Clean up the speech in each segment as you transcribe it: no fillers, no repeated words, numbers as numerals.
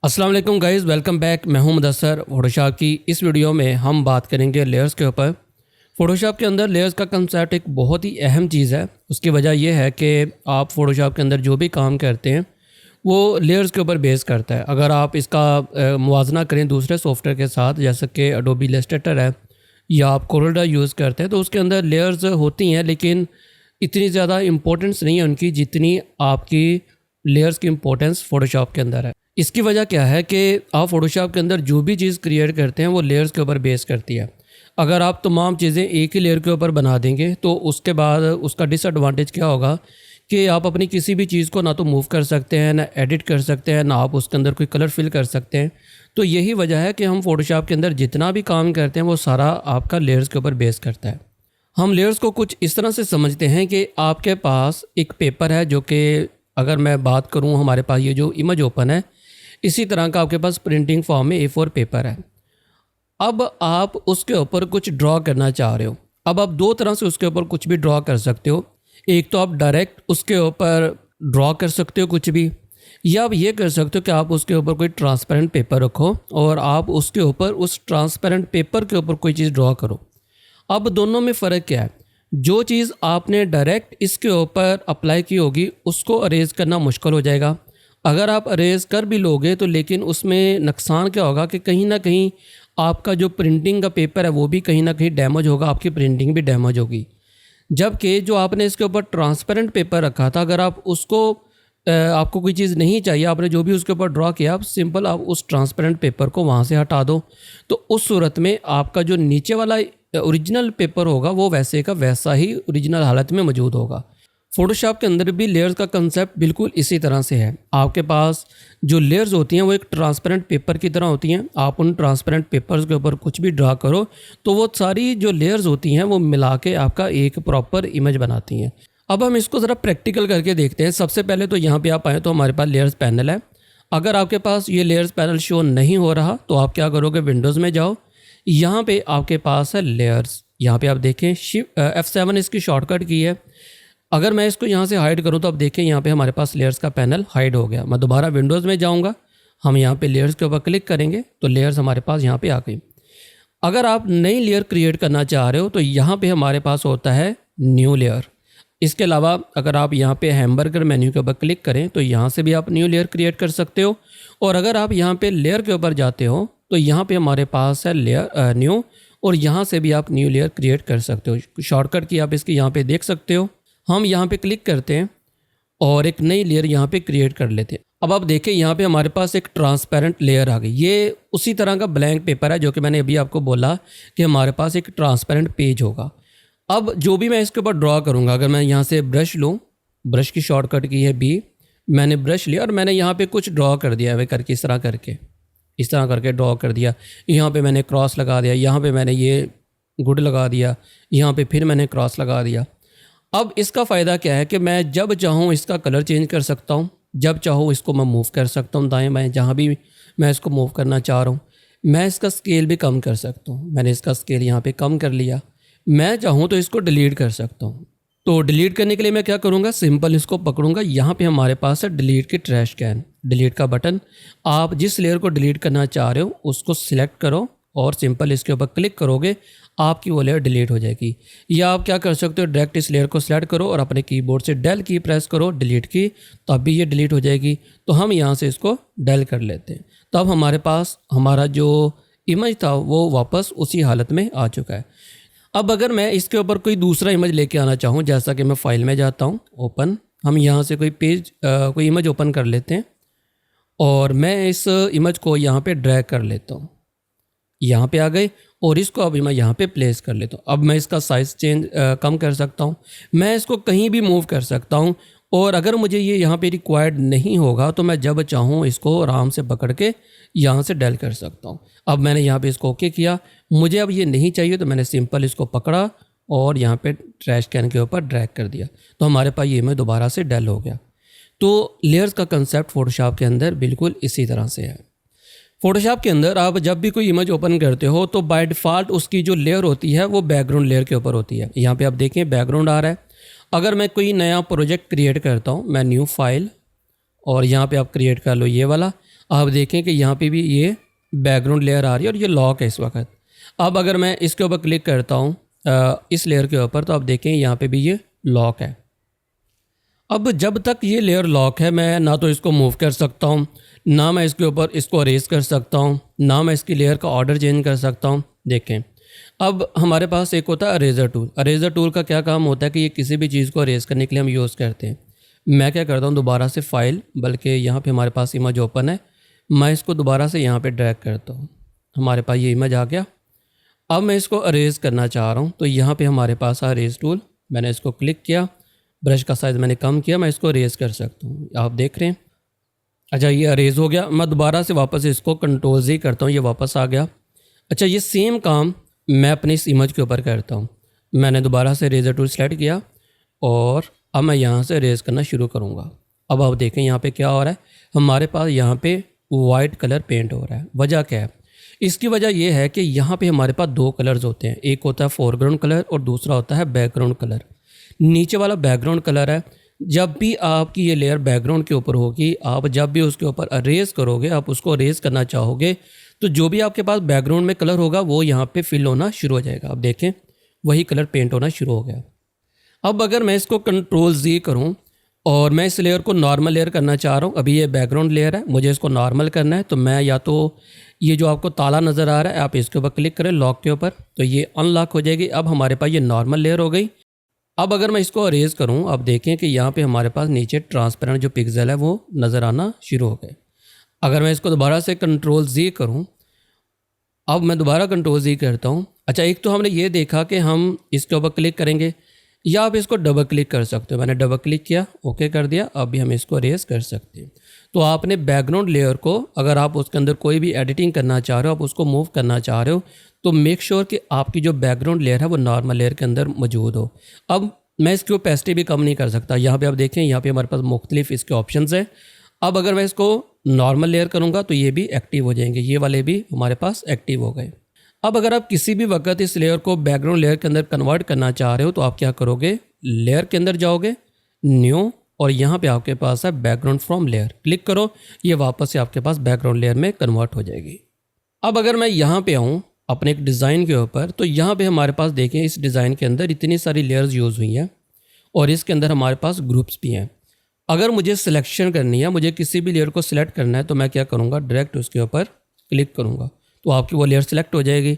अस्सलाम वालेकुम guys, welcome back. मैं हूं मुदस्सर। फ़ोटोशॉप की इस वीडियो में हम बात करेंगे लेयर्स के ऊपर। फ़ोटोशॉप के अंदर लेयर्स का कंसेप्ट एक बहुत ही अहम चीज़ है। उसकी वजह यह है कि आप फ़ोटोशॉप के अंदर जो भी काम करते हैं वो लेयर्स के ऊपर बेस करता है। अगर आप इसका मुवाजना करें दूसरे सॉफ्टवेयर के साथ, जैसे कि एडोबी इलस्ट्रेटर है या आप कोरल यूज़ करते हैं, तो उसके अंदर लेयर्स होती हैं, लेकिन इतनी ज़्यादा इम्पोर्टेंस नहीं है उनकी जितनी आपकी लेयर्स की इम्पोर्टेंस फ़ोटोशॉप के अंदर है। इसकी वजह क्या है कि आप फ़ोटोशॉप के अंदर जो भी चीज़ क्रिएट करते हैं वो लेयर्स के ऊपर बेस करती है। अगर आप तमाम चीज़ें एक ही लेयर के ऊपर बना देंगे तो उसके बाद उसका डिसएडवांटेज क्या होगा कि आप अपनी किसी भी चीज़ को ना तो मूव कर सकते हैं, ना एडिट कर सकते हैं, ना आप उसके अंदर कोई कलर फिल कर सकते हैं। तो यही वजह है कि हम फ़ोटोशॉप के अंदर जितना भी काम करते हैं वो सारा आपका लेयर्स के ऊपर बेस करता है। हम लेयर्स को कुछ इस तरह से समझते हैं कि आपके पास एक पेपर है, जो कि अगर मैं बात करूं, हमारे पास ये जो इमेज ओपन है, इसी तरह का आपके पास प्रिंटिंग फॉर्म में A4 पेपर है। अब आप उसके ऊपर कुछ ड्रॉ करना चाह रहे हो। अब आप दो तरह से उसके ऊपर कुछ भी ड्रॉ कर सकते हो। एक तो आप डायरेक्ट उसके ऊपर ड्रॉ कर सकते हो कुछ भी, या आप ये कर सकते हो कि आप उसके ऊपर कोई ट्रांसपेरेंट पेपर रखो और आप उसके ऊपर उस ट्रांसपेरेंट पेपर के ऊपर कोई चीज़ ड्रॉ करो। अब दोनों में फ़र्क क्या है? जो चीज़ आपने डायरेक्ट इसके ऊपर अप्लाई की होगी उसको अरेज करना मुश्किल हो जाएगा। अगर आप अरेज कर भी लोगे तो लेकिन उसमें नुकसान क्या होगा कि कहीं ना कहीं आपका जो प्रिंटिंग का पेपर है वो भी कहीं ना कहीं डैमेज होगा, आपकी प्रिंटिंग भी डैमेज होगी। जबकि जो आपने इसके ऊपर ट्रांसपेरेंट पेपर रखा था, अगर आप उसको आपको कोई चीज़ नहीं चाहिए, आपने जो भी उसके ऊपर ड्रॉ किया, आप सिंपल आप उस ट्रांसपेरेंट पेपर को वहाँ से हटा दो, तो उस सूरत में आपका जो नीचे वाला ओरिजिनल पेपर होगा वो वैसे का वैसा ही ओरिजिनल हालत में मौजूद होगा। फ़ोटोशॉप के अंदर भी लेयर्स का कंसेप्ट बिल्कुल इसी तरह से है। आपके पास जो लेयर्स होती हैं वो एक ट्रांसपेरेंट पेपर की तरह होती हैं। आप उन ट्रांसपेरेंट पेपर्स के ऊपर कुछ भी ड्रा करो तो वो सारी जो लेयर्स होती हैं वो मिला के आपका एक प्रॉपर इमेज बनाती हैं। अब हम इसको ज़रा प्रैक्टिकल करके देखते हैं। सबसे पहले तो यहाँ पे आप आएँ तो हमारे पास लेयर्स पैनल है। अगर आपके पास ये लेयर्स पैनल शो नहीं हो रहा तो आप क्या करोगे, विंडोज़ में जाओ, यहाँ पे आपके पास है लेयर्स। यहाँ पे आप देखें F7 इसकी शॉर्टकट की है। अगर मैं इसको यहाँ से हाइड करूँ तो आप देखें यहाँ पे हमारे पास लेयर्स का पैनल हाइड हो गया। मैं दोबारा विंडोज़ में जाऊँगा, हम यहाँ पे लेयर्स के ऊपर क्लिक करेंगे तो लेयर्स हमारे पास यहाँ पे आ गई। अगर आप नई लेयर क्रिएट करना चाह रहे हो तो यहाँ पे हमारे पास होता है न्यू लेयर। इसके अलावा अगर आप यहाँ पे हैमबर्गर मेन्यू के ऊपर क्लिक करें तो यहाँ से भी आप न्यू लेयर क्रिएट कर सकते हो। और अगर आप यहाँ पे लेयर के ऊपर जाते हो तो यहाँ पे हमारे पास है लेयर न्यू, और यहाँ से भी आप न्यू लेयर क्रिएट कर सकते हो। शॉर्टकट की आप इसकी यहाँ पे देख सकते हो। हम यहाँ पे क्लिक करते हैं और एक नई लेयर यहाँ पे क्रिएट कर लेते हैं। अब आप देखें यहाँ पे हमारे पास एक ट्रांसपेरेंट लेयर आ गई। ये उसी तरह का ब्लैंक पेपर है जो कि मैंने अभी आपको बोला कि हमारे पास एक ट्रांसपेरेंट पेज होगा। अब जो भी मैं इसके ऊपर ड्रॉ करूँगा, अगर मैं यहाँ से ब्रश लूँ, ब्रश की शॉर्टकट की है B, मैंने ब्रश लिया और मैंने यहाँ पे कुछ ड्रॉ कर दिया है करके, इस तरह करके ड्रॉ कर दिया। यहाँ पे मैंने क्रॉस लगा दिया, यहाँ पे मैंने ये गुड लगा दिया, यहाँ पे फिर मैंने क्रॉस लगा दिया। अब इसका फ़ायदा क्या है कि मैं जब चाहूँ इसका कलर चेंज कर सकता हूँ, जब चाहूँ इसको मैं मूव कर सकता हूँ दाएँ बाएँ, जहाँ भी मैं इसको मूव करना चाह रहा हूँ। मैं इसका स्केल भी कम कर सकता हूँ। मैंने इसका स्केल यहाँ पे कम कर लिया। मैं चाहूँ तो इसको डिलीट कर सकता हूँ। तो डिलीट करने के लिए मैं क्या करूँगा, सिंपल इसको पकड़ूँगा। यहाँ पे हमारे पास है डिलीट की ट्रैश कैन, डिलीट का बटन। आप जिस लेयर को डिलीट करना चाह रहे हो उसको सिलेक्ट करो और सिंपल इसके ऊपर क्लिक करोगे, आपकी वो लेयर डिलीट हो जाएगी। या आप क्या कर सकते हो, डायरेक्ट इस लेयर को सिलेक्ट करो और अपने कीबोर्ड से डेल की प्रेस करो, डिलीट की, तो अभी ये डिलीट हो जाएगी। तो हम यहाँ से इसको डेल कर लेते हैं। तो अब हमारे पास हमारा जो इमेज था वो वापस उसी हालत में आ चुका है। अब अगर मैं इसके ऊपर कोई दूसरा इमेज लेके आना चाहूँ, जैसा कि मैं फाइल में जाता हूँ, ओपन, हम यहाँ से कोई इमेज ओपन कर लेते हैं और मैं इस इमेज को यहाँ पे ड्रैग कर लेता हूँ। यहाँ पे आ गए और इसको अभी मैं यहाँ पे प्लेस कर लेता हूँ। अब मैं इसका साइज़ कम कर सकता हूँ, मैं इसको कहीं भी मूव कर सकता हूँ। और अगर मुझे ये यहाँ पे रिक्वायर्ड नहीं होगा तो मैं जब चाहूँ इसको आराम से पकड़ के यहाँ से डेल कर सकता हूँ। अब मैंने यहाँ पे इसको ओके किया, मुझे अब ये नहीं चाहिए तो मैंने सिंपल इसको पकड़ा और यहाँ पे ट्रैश कैन के ऊपर ड्रैग कर दिया, तो हमारे पास ये इमेज दोबारा से डेल हो गया। तो लेयर्स का कंसेप्ट फ़ोटोशॉप के अंदर बिल्कुल इसी तरह से है। फ़ोटोशॉप के अंदर आप जब भी कोई इमेज ओपन करते हो तो बाय डिफ़ॉल्ट उसकी जो लेयर होती है वो बैकग्राउंड लेयर के ऊपर होती है। यहाँ पे आप देखें बैकग्राउंड आ रहा है। अगर मैं कोई नया प्रोजेक्ट क्रिएट करता हूँ, मैं न्यू फाइल और यहाँ पे आप क्रिएट कर लो ये वाला। आप देखें कि यहाँ पे भी ये बैकग्राउंड लेयर आ रही है और ये लॉक है इस वक्त। अब अगर मैं इसके ऊपर क्लिक करता हूँ इस लेयर के ऊपर, तो आप देखें यहाँ पे भी ये लॉक है। अब जब तक ये लेयर लॉक है, मैं ना तो इसको मूव कर सकता हूँ, ना मैं इसके ऊपर इसको अरेज कर सकता हूँ, ना मैं इसकी लेयर का ऑर्डर चेंज कर सकता हूँ। देखें, अब हमारे पास एक होता है अरेजर टूल। अरेजर टूल का क्या काम होता है कि ये किसी भी चीज़ को अरेज करने के लिए हम यूज़ करते हैं। मैं क्या करता हूँ, दोबारा से फाइल, बल्कि यहाँ पे हमारे पास इमेज ओपन है, मैं इसको दोबारा से यहाँ पे ड्रैग करता हूँ, हमारे पास ये इमेज आ गया। अब मैं इसको अरेज करना चाह रहा हूँ, तो यहाँ पे हमारे पास है अरेज टूल। मैंने इसको क्लिक किया, ब्रश का साइज़ मैंने कम किया, मैं इसको अरेज कर सकता हूँ। आप देख रहे हैं, अच्छा ये अरेज हो गया। मैं दोबारा से वापस इसको कंट्रोल Z करता हूँ, ये वापस आ गया। अच्छा, ये सेम काम मैं अपनी इस इमेज के ऊपर करता हूँ। मैंने दोबारा से रेजर टूल सेलेक्ट किया और अब मैं यहाँ से रेज करना शुरू करूँगा। अब आप देखें यहाँ पे क्या हो रहा है, हमारे पास यहाँ पे वाइट कलर पेंट हो रहा है। वजह क्या है? इसकी वजह यह है कि यहाँ पे हमारे पास दो कलर्स होते हैं, एक होता है फोरग्राउंड कलर और दूसरा होता है बैकग्राउंड कलर। नीचे वाला बैकग्राउंड कलर है। जब भी आपकी ये लेयर बैकग्राउंड के ऊपर होगी, आप जब भी उसके ऊपर अरेज करोगे, आप उसको अरेज करना चाहोगे, तो जो भी आपके पास बैकग्राउंड में कलर होगा वो यहाँ पे फिल होना शुरू हो जाएगा। अब देखें, वही कलर पेंट होना शुरू हो गया। अब अगर मैं इसको कंट्रोल Z करूँ और मैं इस लेयर को नॉर्मल लेयर करना चाह रहा हूँ, अभी ये बैकग्राउंड लेयर है, मुझे इसको नॉर्मल करना है, तो मैं या तो ये जो आपको ताला नज़र आ रहा है, आप इसके ऊपर क्लिक करें लॉक के ऊपर, तो ये अनलॉक हो जाएगी। अब हमारे पास ये नॉर्मल लेयर हो गई। अब अगर मैं इसको अरेज करूं, आप देखें कि यहाँ पे हमारे पास नीचे ट्रांसपेरेंट जो पिक्सल है वो नज़र आना शुरू हो गए। अगर मैं इसको दोबारा से कंट्रोल Z करूं, अब मैं दोबारा कंट्रोल Z करता हूं। अच्छा, एक तो हमने ये देखा कि हम इसके ऊपर क्लिक करेंगे या आप इसको डबल क्लिक कर सकते हो। मैंने डबल क्लिक किया, ओके कर दिया। अब भी हम इसको अरेज कर सकते हैं। तो आपने बैकग्राउंड लेयर को, अगर आप उसके अंदर कोई भी एडिटिंग करना चाह रहे हो, आप उसको मूव करना चाह रहे हो, तो मेक श्योर कि आपकी जो बैकग्राउंड लेयर है वो नॉर्मल लेयर के अंदर मौजूद हो। अब मैं इसकी ओपेसिटी भी कम नहीं कर सकता। यहाँ पे आप देखें, यहाँ पे हमारे पास मुख्तलिफ इसके ऑप्शंस हैं। अब अगर मैं इसको नॉर्मल लेयर करूँगा तो ये भी एक्टिव हो जाएंगे, ये वाले भी हमारे पास एक्टिव हो गए। अब अगर आप किसी भी वक्त इस लेयर को बैकग्राउंड लेयर के अंदर कन्वर्ट करना चाह रहे हो, तो आप क्या करोगे, लेयर के अंदर जाओगे, न्यू, और यहाँ पे आपके पास है बैकग्राउंड फ्रॉम लेयर, क्लिक करो, ये वापस से आपके पास बैकग्राउंड लेयर में कन्वर्ट हो जाएगी। अब अगर मैं यहाँ पे आऊँ अपने एक डिज़ाइन के ऊपर, तो यहाँ पे हमारे पास देखें, इस डिज़ाइन के अंदर इतनी सारी लेयर्स यूज़ हुई हैं और इसके अंदर हमारे पास ग्रुप्स भी हैं। अगर मुझे सिलेक्शन करनी है, मुझे किसी भी लेयर को सिलेक्ट करना है, तो मैं क्या करूँगा, डायरेक्ट उसके ऊपर क्लिक करूँगा तो आपकी वो लेयर सिलेक्ट हो जाएगी।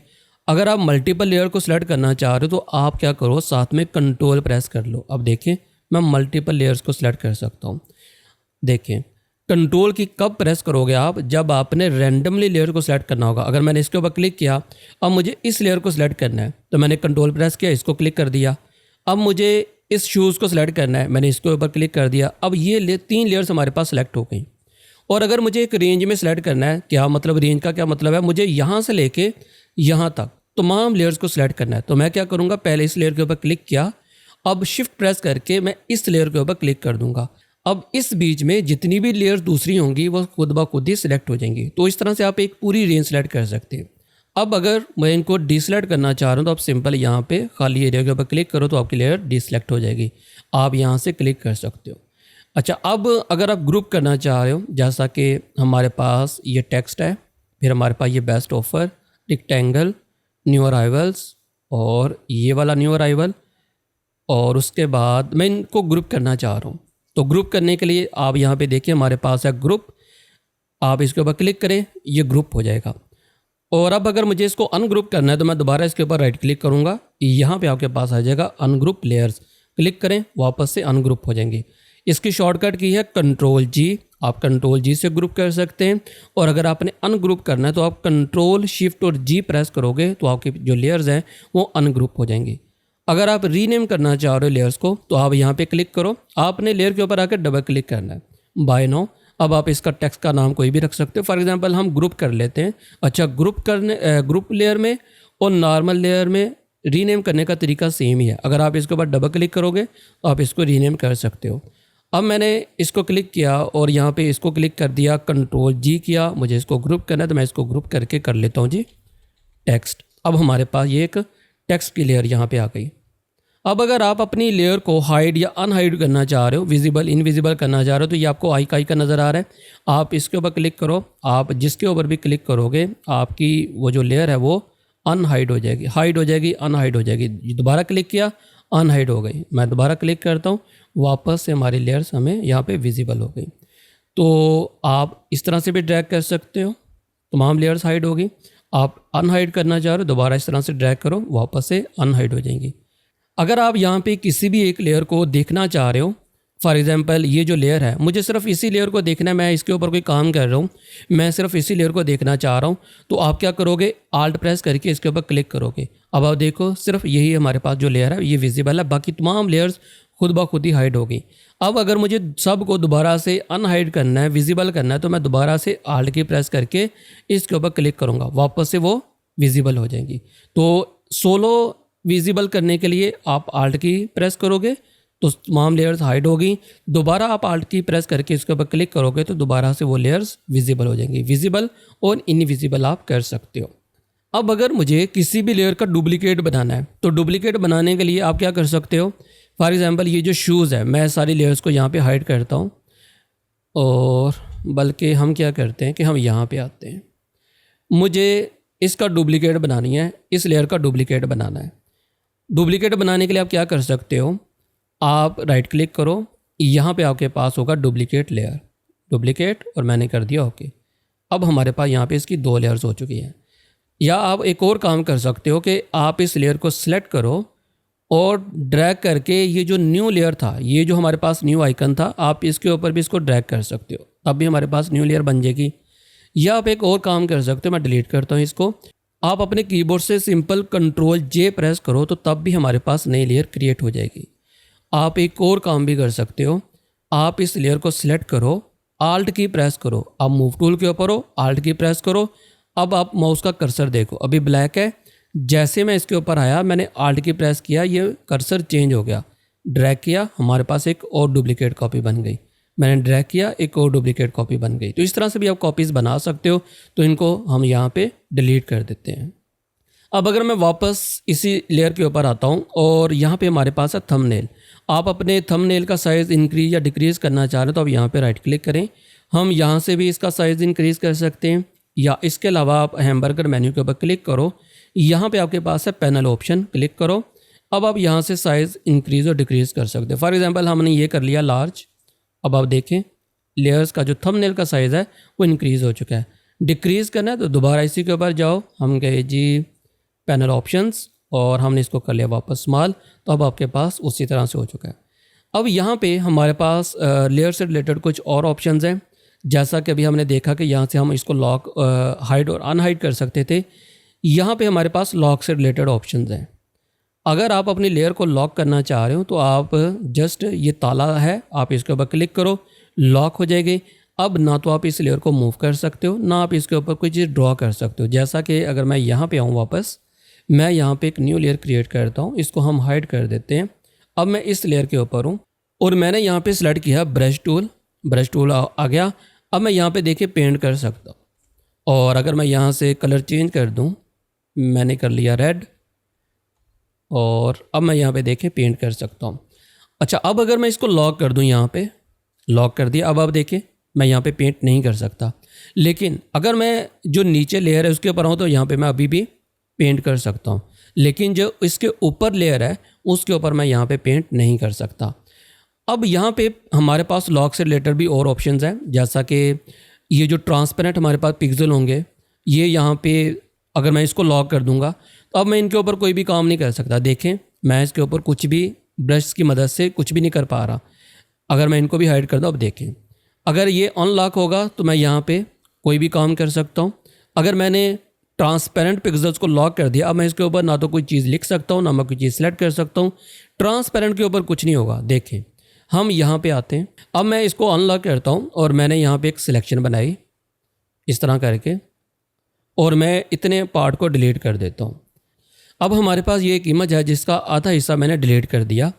अगर आप मल्टीपल लेयर को सिलेक्ट करना चाह रहे हो, तो आप क्या करो, साथ में कंट्रोल प्रेस कर लो। अब देखें, मैं मल्टीपल लेयर्स को सिलेक्ट कर सकता हूँ। देखें, कंट्रोल की कब प्रेस करोगे आप, जब आपने रैंडमली लेयर को सिलेक्ट करना होगा। अगर मैंने इसके ऊपर क्लिक किया, अब मुझे इस लेयर को सिलेक्ट करना है, तो मैंने कंट्रोल प्रेस किया, इसको क्लिक कर दिया। अब मुझे इस शूज़ को सिलेक्ट करना है, मैंने इसके ऊपर क्लिक कर दिया। अब ये तीन लेयर्स हमारे पास सिलेक्ट हो गई। और अगर मुझे एक रेंज में सिलेक्ट करना है, क्या मतलब, रेंज का क्या मतलब है, मुझे यहाँ से लेके यहाँ तक तमाम लेयर्स को सिलेक्ट करना है, तो मैं क्या करूँगा, पहले इस लेयर के ऊपर क्लिक किया, अब शिफ्ट प्रेस करके मैं इस लेयर के ऊपर क्लिक कर दूंगा। अब इस बीच में जितनी भी लेयर्स दूसरी होंगी वो खुद ब खुद ही सिलेक्ट हो जाएंगी। तो इस तरह से आप एक पूरी रेंज सेलेक्ट कर सकते हैं। अब अगर मैं इनको डिसलेक्ट करना चाह रहा हूँ, तो आप सिंपल यहाँ पे खाली एरिया के ऊपर क्लिक करो तो आपकी लेयर डिसलेक्ट हो जाएगी। आप यहाँ से क्लिक कर सकते हो। अच्छा, अब अगर आप ग्रुप करना चाह रहे हो, जैसा कि हमारे पास ये टेक्स्ट है, फिर हमारे पास ये best offer, rectangle, new arrivals और ये वाला न्यू अराइवल, और उसके बाद मैं इनको ग्रुप करना चाह रहा हूँ। तो ग्रुप करने के लिए आप यहाँ पे देखिए, हमारे पास है ग्रुप, आप इसके ऊपर क्लिक करें, ये ग्रुप हो जाएगा। और अब अगर मुझे इसको अनग्रुप करना है, तो मैं दोबारा इसके ऊपर राइट क्लिक करूँगा, यहाँ पे आपके पास आ जाएगा अनग्रुप लेयर्स, क्लिक करें, वापस से अनग्रुप हो जाएंगी। इसकी शॉर्टकट की है कंट्रोल G, आप कंट्रोल G से ग्रुप कर सकते हैं। और अगर आपने अनग्रुप करना है, तो आप कंट्रोल शिफ्ट और G प्रेस करोगे तो आपकी जो लेयर्स हैं वो अनग्रुप हो जाएंगी। अगर आप रीनेम करना चाह रहे हो लेयर्स को, तो आप यहाँ पे क्लिक करो, आपने लेयर के ऊपर आकर डबल क्लिक करना है, बाय नाउ। अब आप इसका टेक्स्ट का नाम कोई भी रख सकते हो। फॉर एग्जांपल हम ग्रुप कर लेते हैं। अच्छा, ग्रुप लेयर में और नॉर्मल लेयर में रीनेम करने का तरीका सेम ही है। अगर आप इसके ऊपर डबल क्लिक करोगे तो आप इसको रीनेम कर सकते हो। अब मैंने इसको क्लिक किया और यहाँ पे इसको क्लिक कर दिया, कंट्रोल G किया, मुझे इसको ग्रुप करना है, तो मैं इसको ग्रुप करके कर लेता हूँ जी टेक्स्ट। अब हमारे पास ये एक टेक्स्ट की लेयर यहाँ पे आ गई। अब अगर आप अपनी लेयर को हाइड या अनहाइड करना चाह रहे हो, विजिबल इनविजिबल करना चाह रहे हो, तो ये आपको आई का नज़र आ रहा है। आप इसके ऊपर क्लिक करो, आप जिसके ऊपर भी क्लिक करोगे आपकी वो जो लेयर है वो अनहाइड हो जाएगी, हाइड हो जाएगी, अनहाइड हो जाएगी। दोबारा क्लिक किया, अनहाइड हो गई। मैं दोबारा क्लिक करता हूँ, वापस से हमारी लेयर्स हमें यहाँ पे विजिबल हो गई। तो आप इस तरह से भी ड्रैग कर सकते हो, तमाम लेयर्स हाइड होगी। आप अनहाइड करना चाह रहे हो, दोबारा इस तरह से ड्रैग करो, वापस से अनहाइड हो जाएंगी। अगर आप यहाँ पे किसी भी एक लेयर को देखना चाह रहे हो, फॉर एग्जांपल ये जो लेयर है मुझे सिर्फ इसी लेयर को देखना है, मैं इसके ऊपर कोई काम कर रहा हूँ, मैं सिर्फ इसी लेयर को देखना चाह रहा हूँ, तो आप क्या करोगे, आल्ट प्रेस करके इसके ऊपर क्लिक करोगे। अब आप देखो सिर्फ यही हमारे पास जो लेयर है ये विजिबल है, बाकी तमाम लेयर्स खुद ब खुद ही हाइड होगी। अब अगर मुझे सबको दोबारा से अनहाइड करना है, विजिबल करना है, तो मैं दोबारा से आल्ट की प्रेस करके इसके ऊपर क्लिक करूँगा, वापस से वो विजिबल हो जाएंगी। तो सोलो विजिबल करने के लिए आप आल्ट की प्रेस करोगे तो तमाम लेयर्स हाइड होगी, दोबारा आप आल्ट की प्रेस करके इसके ऊपर क्लिक करोगे तो दोबारा से वो लेयर्स विजिबल हो जाएंगी। विजिबल और इनविजिबल आप कर सकते हो। अब अगर मुझे किसी भी लेयर का डुप्लीकेट बनाना है, तो डुप्लीकेट बनाने के लिए आप क्या कर सकते हो, फॉर एग्जांपल ये जो शूज़ है, मैं सारी लेयर्स को यहाँ पे हाइड करता हूँ, और बल्कि हम क्या करते हैं कि हम यहाँ पे आते हैं, मुझे इसका डुप्लीकेट बनानी है, इस लेयर का डुप्लीकेट बनाना है। डुप्लीकेट बनाने के लिए आप क्या कर सकते हो, आप राइट क्लिक करो, यहाँ पे आपके पास होगा डुप्लीकेट लेयर, डुप्लीकेट, और मैंने कर दिया ओके। अब हमारे पास यहाँ पे इसकी 2 लेयर्स हो चुकी हैं। या आप एक और काम कर सकते हो कि आप इस लेयर को सिलेक्ट करो और ड्रैग करके ये जो न्यू लेयर था, ये जो हमारे पास न्यू आइकन था, आप इसके ऊपर भी इसको ड्रैग कर सकते हो, तब भी हमारे पास न्यू लेयर बन जाएगी। या आप एक और काम कर सकते हो, मैं डिलीट करता हूँ इसको, आप अपने कीबोर्ड से सिंपल कंट्रोल जे प्रेस करो तो तब भी हमारे पास नई लेयर क्रिएट हो जाएगी। आप एक और काम भी कर सकते हो, आप इस लेयर को सिलेक्ट करो, आल्ट की प्रेस करो, आप मूव टूल के ऊपर हो, आल्ट की प्रेस करो, अब आप माउस का कर्सर देखो, अभी ब्लैक है, जैसे मैं इसके ऊपर आया मैंने आल्ट की प्रेस किया, ये कर्सर चेंज हो गया, ड्रैग किया, हमारे पास एक और डुप्लीकेट कॉपी बन गई, मैंने ड्रैग किया, एक और डुप्लीकेट कॉपी बन गई। तो इस तरह से भी आप कॉपीज़ बना सकते हो। तो इनको हम यहाँ पे डिलीट कर देते हैं। अब अगर मैं वापस इसी लेयर के ऊपर आता हूँ और यहाँ पे हमारे पास है थंबनेल। आप अपने थंबनेल का साइज़ इंक्रीज़ या डिक्रीज़ करना चाह रहे हो तो आप यहाँ पे राइट क्लिक करें, हम यहाँ से भी इसका साइज़ इंक्रीज़ कर सकते हैं, या इसके अलावा आप हैमबर्गर मेन्यू के ऊपर क्लिक करो, यहाँ पे आपके पास है पैनल ऑप्शन, क्लिक करो। अब आप यहाँ से साइज़ इंक्रीज़ और डिक्रीज़ कर सकते हैं। फॉर एग्जांपल हमने ये कर लिया लार्ज। अब आप देखें लेयर्स का जो थंबनेल का साइज़ है वो इंक्रीज़ हो चुका है। डिक्रीज़ करना है तो दोबारा इसी के ऊपर जाओ, हम कहे जी पैनल ऑप्शंस, और हमने इसको कर लिया वापस स्मॉल, तो अब आपके पास उसी तरह से हो चुका है। अब यहाँ पे हमारे पास लेयर से रिलेटेड कुछ और ऑप्शंस हैं, जैसा कि अभी हमने देखा कि यहाँ से हम इसको लॉक, हाइड और अनहाइड कर सकते थे। यहाँ पे हमारे पास लॉक से रिलेटेड ऑप्शंस हैं। अगर आप अपनी लेयर को लॉक करना चाह रहे हो तो आप जस्ट ये ताला है, आप इसके ऊपर क्लिक करो, लॉक हो जाएगी। अब ना तो आप इस लेयर को मूव कर सकते हो, ना आप इसके ऊपर कोई चीज़ ड्रॉ कर सकते हो। जैसा कि अगर मैं यहाँ पे आऊँ वापस, मैं यहाँ पे एक न्यू लेयर क्रिएट करता हूँ, इसको हम हाइड कर देते हैं। अब मैं इस लेयर के ऊपर हूँ और मैंने यहाँ पे सेलेक्ट किया ब्रश टूल, ब्रश टूल आ गया। अब मैं यहाँ पे देखिए पेंट कर सकता हूँ, और अगर मैं यहाँ से कलर चेंज कर दूँ, मैंने कर लिया रेड, और अब मैं यहाँ पे देखिए पेंट कर सकता हूँ। अच्छा, अब अगर मैं इसको लॉक कर दूँ, यहाँ पे लॉक कर दिया, अब आप देखिए मैं यहाँ पे पेंट नहीं कर सकता। लेकिन अगर मैं जो नीचे लेयर है उसके ऊपर आऊँ तो यहाँ पे मैं अभी भी पेंट कर सकता हूँ, लेकिन जो इसके ऊपर लेयर है उसके ऊपर मैं यहाँ पे पेंट नहीं कर सकता। अब यहाँ पे हमारे पास लॉक से रिलेटेड भी और ऑप्शंस हैं, जैसा कि ये जो ट्रांसपेरेंट हमारे पास पिक्सल होंगे, ये यहाँ पे अगर मैं इसको लॉक कर दूंगा तो अब मैं इनके ऊपर कोई भी काम नहीं कर सकता। देखें मैं इसके ऊपर कुछ भी ब्रश की मदद से कुछ भी नहीं कर पा रहा। अगर मैं इनको भी हाइड कर दूँ, अब देखें अगर ये अनलॉक होगा तो मैं यहाँ पे कोई भी काम कर सकता हूँ। अगर मैंने ट्रांसपेरेंट पिक्सल्स को लॉक कर दिया, अब मैं इसके ऊपर ना तो कोई चीज़ लिख सकता हूँ, ना मैं कोई चीज़ सेलेक्ट कर सकता हूँ। ट्रांसपेरेंट के ऊपर कुछ नहीं होगा। देखें हम यहाँ पे आते हैं, अब मैं इसको अनलॉक करता हूँ और मैंने यहाँ पे एक सिलेक्शन बनाई इस तरह करके, और मैं इतने पार्ट को डिलीट कर देता हूँ। अब हमारे पास ये एक इमेज है जिसका आधा हिस्सा मैंने डिलीट कर दिया,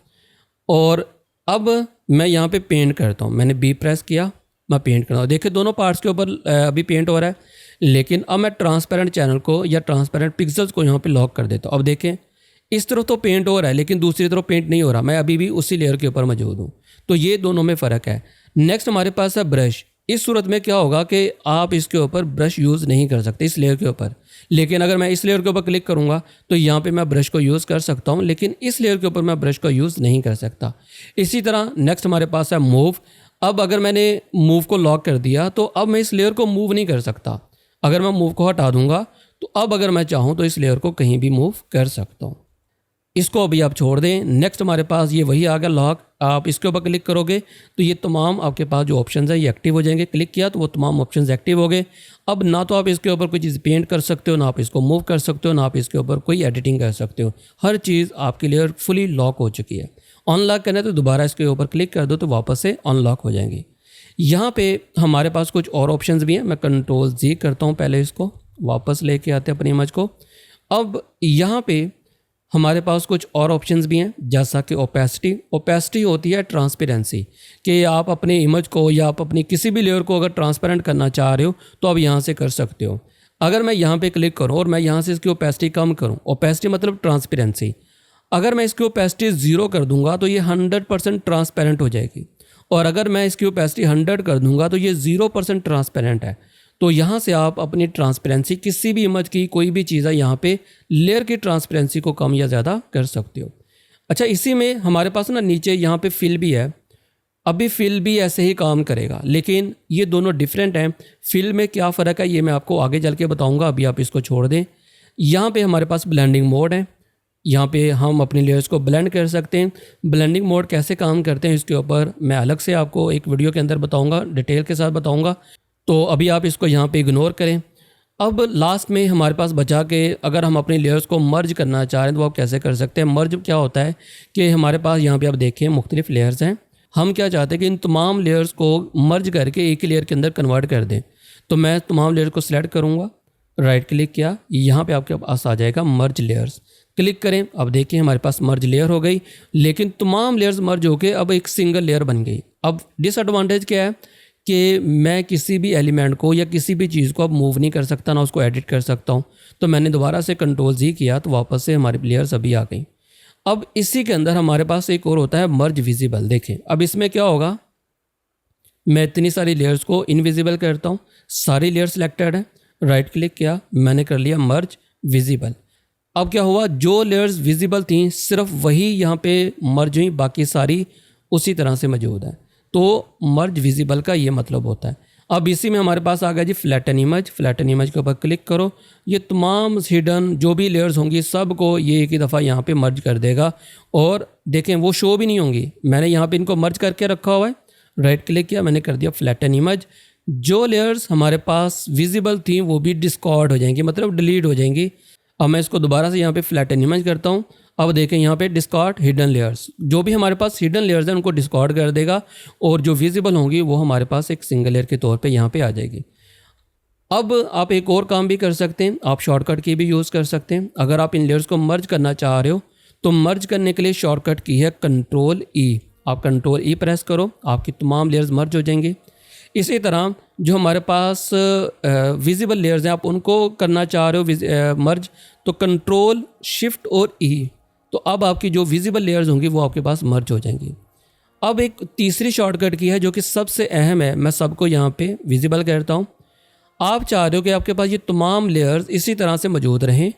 और अब मैं यहाँ पे पेंट करता हूँ। मैंने बी प्रेस किया, मैं पेंट करता हूँ। देखिए दोनों पार्ट्स के ऊपर अभी पेंट हो रहा है, लेकिन अब मैं ट्रांसपेरेंट चैनल को या ट्रांसपेरेंट पिक्सल्स को यहाँ पे लॉक कर देता हूँ। अब देखें इस तरफ तो पेंट हो रहा है लेकिन दूसरी तरफ पेंट नहीं हो रहा, मैं अभी भी उसी लेयर के ऊपर मौजूद हूँ। तो ये दोनों में फ़र्क है। नेक्स्ट हमारे पास है ब्रश। इस सूरत में क्या होगा कि आप इसके ऊपर ब्रश यूज़ नहीं कर सकते इस लेयर के ऊपर, लेकिन अगर मैं इस लेयर के ऊपर क्लिक करूँगा तो यहाँ पे मैं ब्रश को यूज़ कर सकता हूँ, लेकिन इस लेयर के ऊपर मैं ब्रश को यूज़ नहीं कर सकता। इसी तरह नेक्स्ट हमारे पास है मूव। अब अगर मैंने मूव को लॉक कर दिया तो अब मैं इस लेयर को मूव नहीं कर सकता। अगर मैं मूव को हटा दूंगा तो अब अगर मैं चाहूँ तो इस लेयर को कहीं भी मूव कर सकता हूँ। इसको अभी आप छोड़ दें। नेक्स्ट हमारे पास ये वही आ गया लॉक। आप इसके ऊपर क्लिक करोगे तो ये तमाम आपके पास जो ऑप्शंस है ये एक्टिव हो जाएंगे। क्लिक किया तो वो तमाम ऑप्शंस एक्टिव हो गए। अब ना तो आप इसके ऊपर कोई चीज़ पेंट कर सकते हो, ना आप इसको मूव कर सकते हो, ना आप इसके ऊपर कोई एडिटिंग कर सकते हो। हर चीज़ आपकी लेयर फुली लॉक हो चुकी है। अनलॉक करना है तो दोबारा इसके ऊपर क्लिक कर दो तो वापस से अनलॉक हो जाएंगी। यहाँ पे हमारे पास कुछ और ऑप्शंस भी हैं। मैं कंट्रोल जी करता हूँ, पहले इसको वापस लेके आते हैं अपनी इमेज को। अब यहाँ पे हमारे पास कुछ और ऑप्शंस भी हैं, जैसा कि ओपेसिटी होती है ट्रांसपेरेंसी, कि आप अपने इमेज को या आप अपनी किसी भी लेयर को अगर ट्रांसपेरेंट करना चाह रहे हो तो आप यहाँ से कर सकते हो। अगर मैं यहाँ पे क्लिक करूँ और मैं यहाँ से इसकी ओपेसिटी कम करूँ, ओपेसिटी मतलब ट्रांसपेरेंसी, अगर मैं इसकी ओपेसिटी 0 कर दूंगा तो ये 100% ट्रांसपेरेंट हो जाएगी, और अगर मैं इसकी ओपेसिटी 100 कर दूंगा तो ये 0% ट्रांसपेरेंट है। तो यहाँ से आप अपनी ट्रांसपेरेंसी किसी भी इमेज की कोई भी चीज़ है यहाँ पे लेयर की ट्रांसपेरेंसी को कम या ज़्यादा कर सकते हो। अच्छा, इसी में हमारे पास ना नीचे यहाँ पे फिल भी है। अभी फिल भी ऐसे ही काम करेगा, लेकिन ये दोनों डिफरेंट हैं। फिल में क्या फ़र्क है ये मैं आपको आगे चल के बताऊँगा, अभी आप इसको छोड़ दें। यहाँ पे हमारे पास ब्लेंडिंग मोड है। यहाँ पे हम अपनी लेयर्स को ब्लेंड कर सकते हैं। ब्लेंडिंग मोड कैसे काम करते हैं इसके ऊपर मैं अलग से आपको एक वीडियो के अंदर बताऊंगा, डिटेल के साथ बताऊंगा। तो अभी आप इसको यहाँ पे इग्नोर करें। अब लास्ट में हमारे पास बचा के अगर हम अपनी लेयर्स को मर्ज करना चाह रहे हैं तो आप कैसे कर सकते हैं। मर्ज क्या होता है कि हमारे पास यहाँ पे आप देखें मुख्तलिफ लेयर्स हैं। हम क्या चाहते हैं कि इन तमाम लेयर्स को मर्ज करके एक ही लेयर के अंदर कन्वर्ट कर दें। तो मैं तमाम लेयर को सिलेक्ट करूँगा, राइट क्लिक किया, यहाँ पे आपके पास आ जाएगा मर्ज लेयर्स। क्लिक करें, अब देखिए हमारे पास मर्ज लेयर हो गई, लेकिन तमाम लेयर्स मर्ज होके अब एक सिंगल लेयर बन गई। अब डिसएडवांटेज क्या है कि मैं किसी भी एलिमेंट को या किसी भी चीज़ को अब मूव नहीं कर सकता, ना उसको एडिट कर सकता हूँ। तो मैंने दोबारा से कंट्रोल जी किया तो वापस से हमारी लेयर्स अभी आ गई। अब इसी के अंदर हमारे पास एक और होता है मर्ज विजिबल। देखें अब इसमें क्या होगा, मैं इतनी सारी लेयर्स को इनविजिबल करता हूँ, सारी लेयर सिलेक्टेड है, राइट क्लिक किया, मैंने कर लिया मर्ज विजिबल। अब क्या हुआ, जो लेयर्स विजिबल थी सिर्फ वही यहाँ पे मर्ज हुई, बाकी सारी उसी तरह से मौजूद है। तो मर्ज विजिबल का ये मतलब होता है। अब इसी में हमारे पास आ गया जी फ्लैटन इमेज। फ्लैटन इमेज के ऊपर क्लिक करो, ये तमाम हिडन जो भी लेयर्स होंगी सब को ये एक ही दफ़ा यहाँ पे मर्ज कर देगा, और देखें वो शो भी नहीं होंगी। मैंने यहाँ पे इनको मर्ज करके रखा हुआ है, राइट क्लिक किया, मैंने कर दिया फ्लैटन इमेज। जो लेयर्स हमारे पास विजिबल थी वो भी डिस्कार्ड हो जाएंगी, मतलब डिलीट हो जाएंगी। अब मैं इसको दोबारा से यहाँ पे फ्लैटन इमेज करता हूँ। अब देखें यहाँ पे डिस्कार्ड हिडन लेयर्स, जो भी हमारे पास हिडन लेयर्स हैं उनको डिस्कार्ड कर देगा, और जो विजिबल होंगी वो हमारे पास एक सिंगल लेयर के तौर पे यहाँ पे आ जाएगी। अब आप एक और काम भी कर सकते हैं, आप शॉर्टकट की भी यूज़ कर सकते हैं। अगर आप इन लेयर्स को मर्ज करना चाह रहे हो तो मर्ज करने के लिए शॉर्टकट की है कंट्रोल ई। आप कंट्रोल ई प्रेस करो, आपकी तमाम लेयर्स मर्ज हो जाएंगी। इसी तरह जो हमारे पास विजिबल लेयर्स हैं आप उनको करना चाह रहे हो मर्ज, तो कंट्रोल शिफ्ट और ई, तो अब आपकी जो विजिबल लेयर्स होंगी वो आपके पास मर्ज हो जाएंगी। अब एक तीसरी शॉर्टकट की है जो कि सबसे अहम है, मैं सबको यहाँ पे विजिबल करता हूँ। आप चाह रहे हो कि आपके पास ये तमाम लेयर्स इसी तरह से मौजूद रहें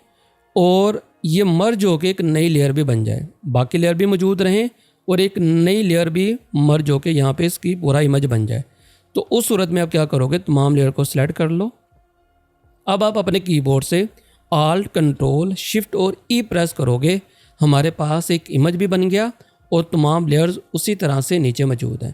और ये मर्ज होकर एक नई लेयर भी बन जाए, बाकी लेयर भी मौजूद रहें और एक नई लेयर भी मर्ज होकर यहाँ पे इसकी पूरा इमेज बन जाए। तो उस सूरत में आप क्या करोगे, तमाम लेयर को सिलेक्ट कर लो। अब आप अपने कीबोर्ड से आल्ट कंट्रोल शिफ्ट और ई प्रेस करोगे, हमारे पास एक इमेज भी बन गया और तमाम लेयर्स उसी तरह से नीचे मौजूद हैं।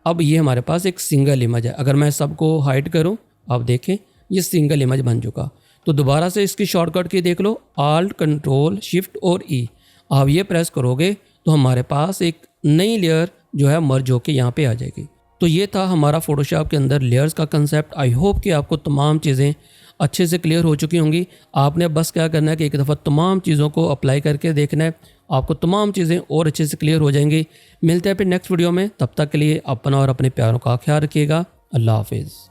अब ये हमारे पास एक सिंगल इमेज है। अगर मैं सबको हाइड करूं, आप देखें ये सिंगल इमेज बन चुका। तो दोबारा से इसकी शॉर्टकट की देख लो, आल्ट कंट्रोल शिफ्ट और ई, आप ये प्रेस करोगे तो हमारे पास एक नई लेयर जो है मर्ज होके यहाँ पे आ जाएगी। तो ये था हमारा फोटोशॉप के अंदर लेयर्स का कंसेप्ट। आई होप कि आपको तमाम चीज़ें अच्छे से क्लियर हो चुकी होंगी। आपने बस क्या करना है कि एक दफ़ा तमाम चीज़ों को अप्लाई करके देखना है, आपको तमाम चीज़ें और अच्छे से क्लियर हो जाएंगी। मिलते हैं फिर नेक्स्ट वीडियो में, तब तक के लिए अपना और अपने प्यारों का ख्याल रखिएगा। अल्लाह हाफिज़।